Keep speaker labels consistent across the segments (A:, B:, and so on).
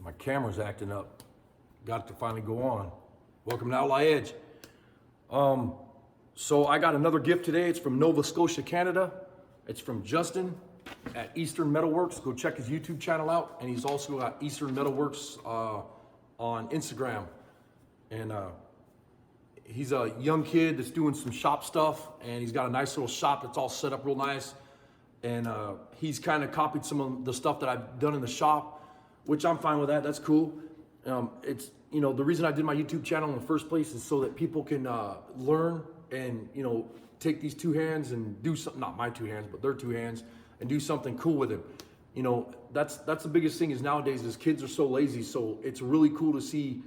A: My camera's acting up. Got it to finally go on. Welcome to Outlaw Edge. So I got another gift today. It's from Nova Scotia, Canada. It's from Justin at Eastern Metalworks. Go check his YouTube channel out. And he's also got Eastern Metalworks on Instagram. And he's a young kid that's doing some shop stuff. And he's got a nice little shop that's all set up real nice. And he's kind of copied some of the stuff that I've done in the shop, which I'm fine with that. That's cool. It's, you know, the reason I did my YouTube channel in the first place is so that people can learn and, you know, take these two hands and do something, not my two hands, but their two hands, and do something cool with it. You know, that's the biggest thing is nowadays is kids are so lazy. So it's really cool to see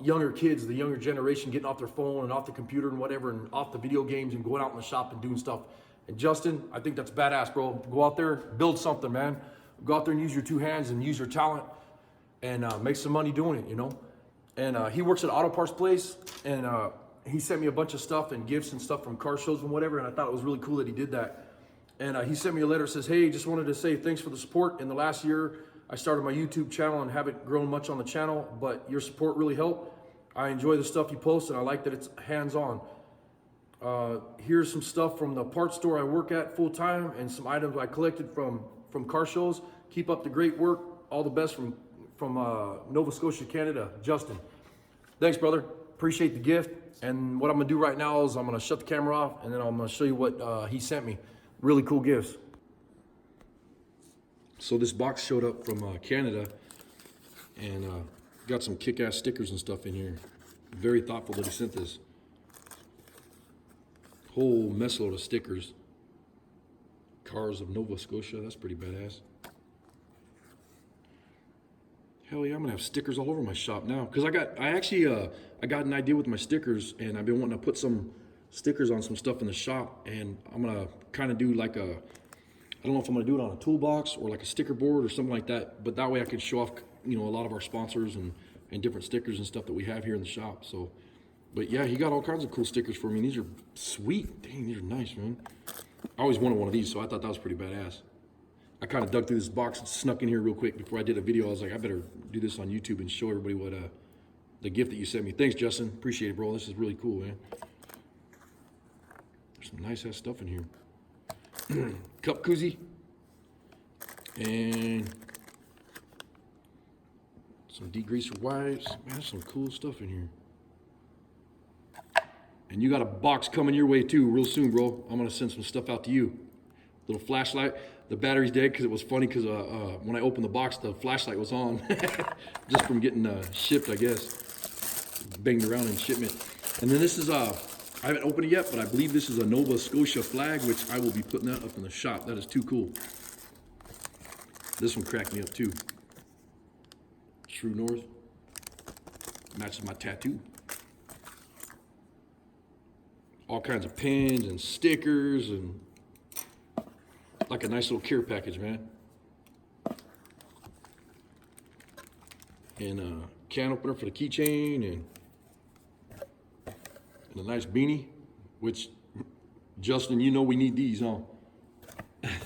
A: younger kids, the younger generation, getting off their phone and off the computer and whatever, and off the video games and going out in the shop and doing stuff. And Justin, I think that's badass, bro. Go out there, build something, man. Go out there and use your two hands and use your talent and make some money doing it, you know? And he works at Auto Parts Place, and he sent me a bunch of stuff and gifts and stuff from car shows and whatever, and I thought it was really cool that he did that. And he sent me a letter that says, hey, just wanted to say thanks for the support. In the last year, I started my YouTube channel and haven't grown much on the channel, but your support really helped. I enjoy the stuff you post, and I like that it's hands-on. Here's some stuff from the parts store I work at full-time and some items I collected from car shows. Keep up the great work. All the best from Nova Scotia, Canada, Justin. Thanks, brother. Appreciate the gift. And what I'm gonna do right now is I'm gonna shut the camera off, and then I'm gonna show you what he sent me. Really cool gifts. So this box showed up from Canada, and got some kick-ass stickers and stuff in here. Very thoughtful that he sent this. Whole mess load of stickers. Cars of Nova Scotia, that's pretty badass. Hell yeah, I'm gonna have stickers all over my shop now. Cause I got an idea with my stickers, and I've been wanting to put some stickers on some stuff in the shop, and I'm gonna kind of do like I don't know if I'm gonna do it on a toolbox or like a sticker board or something like that, but that way I can show off, you know, a lot of our sponsors and different stickers and stuff that we have here in the shop. So, but yeah, he got all kinds of cool stickers for me. These are sweet. Dang, these are nice, man. I always wanted one of these, so I thought that was pretty badass. I kind of dug through this box and snuck in here real quick before I did a video. I was like, I better do this on YouTube and show everybody what the gift that you sent me. Thanks, Justin. Appreciate it, bro. This is really cool, man. There's some nice ass stuff in here. Cup koozie. And some degreaser wipes. Man, there's some cool stuff in here. And you got a box coming your way too real soon, bro. I'm gonna send some stuff out to you. Little flashlight. The battery's dead because it was funny because when I opened the box, the flashlight was on. Just from getting shipped, I guess. Banged around in shipment. And then this is, I haven't opened it yet, but I believe this is a Nova Scotia flag, which I will be putting that up in the shop. That is too cool. This one cracked me up too. True North. Matches my tattoo. All kinds of pins and stickers and like a nice little care package, man. And a can opener for the keychain and a nice beanie, which, Justin, you know we need these, huh?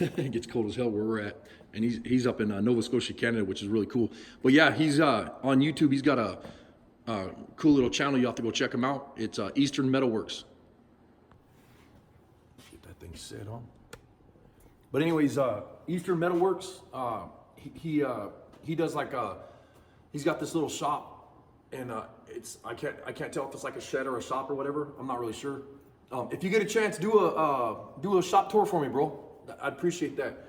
A: It gets cold as hell where we're at. And he's up in Nova Scotia, Canada, which is really cool. But yeah, he's on YouTube. He's got a cool little channel. You have to go check him out. It's Eastern Metalworks. Get that thing set on. But anyways, Eastern Metalworks, he does like he's got this little shop, and it's I can't tell if it's like a shed or a shop or whatever. I'm not really sure. If you get a chance, do a shop tour for me, bro. I'd appreciate that.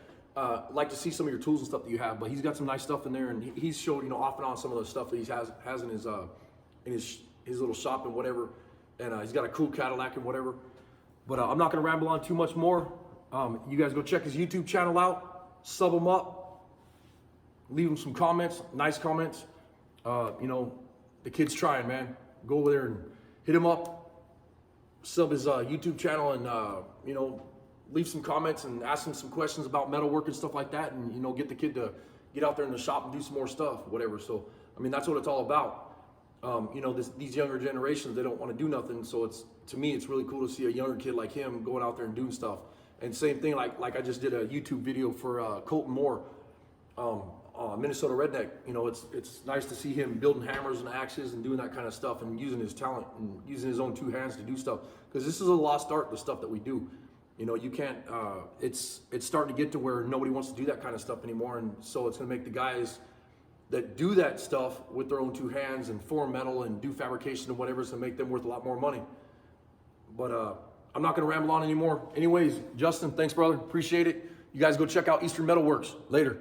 A: Like to see some of your tools and stuff that you have. But he's got some nice stuff in there, and he's showed, you know, off and on some of the stuff that he has in his little shop and whatever. And he's got a cool Cadillac and whatever. But I'm not gonna ramble on too much more. You guys go check his YouTube channel out, sub him up, leave him some comments, nice comments. You know, the kid's trying, man. Go over there and hit him up, sub his YouTube channel, and you know, leave some comments and ask him some questions about metalwork and stuff like that, and you know, get the kid to get out there in the shop and do some more stuff, whatever. So, I mean, that's what it's all about. You know, these younger generations, they don't want to do nothing. So to me, it's really cool to see a younger kid like him going out there and doing stuff. And same thing, like I just did a YouTube video for Colton Moore. Minnesota Redneck. You know, it's nice to see him building hammers and axes and doing that kind of stuff and using his talent and using his own two hands to do stuff. Because this is a lost art, the stuff that we do. You know, you can't. It's starting to get to where nobody wants to do that kind of stuff anymore, and so it's going to make the guys that do that stuff with their own two hands and form metal and do fabrication and whatever, it's going to make them worth a lot more money. But I'm not going to ramble on anymore. Anyways, Justin, thanks, brother. Appreciate it. You guys go check out Eastern Metal Works. Later.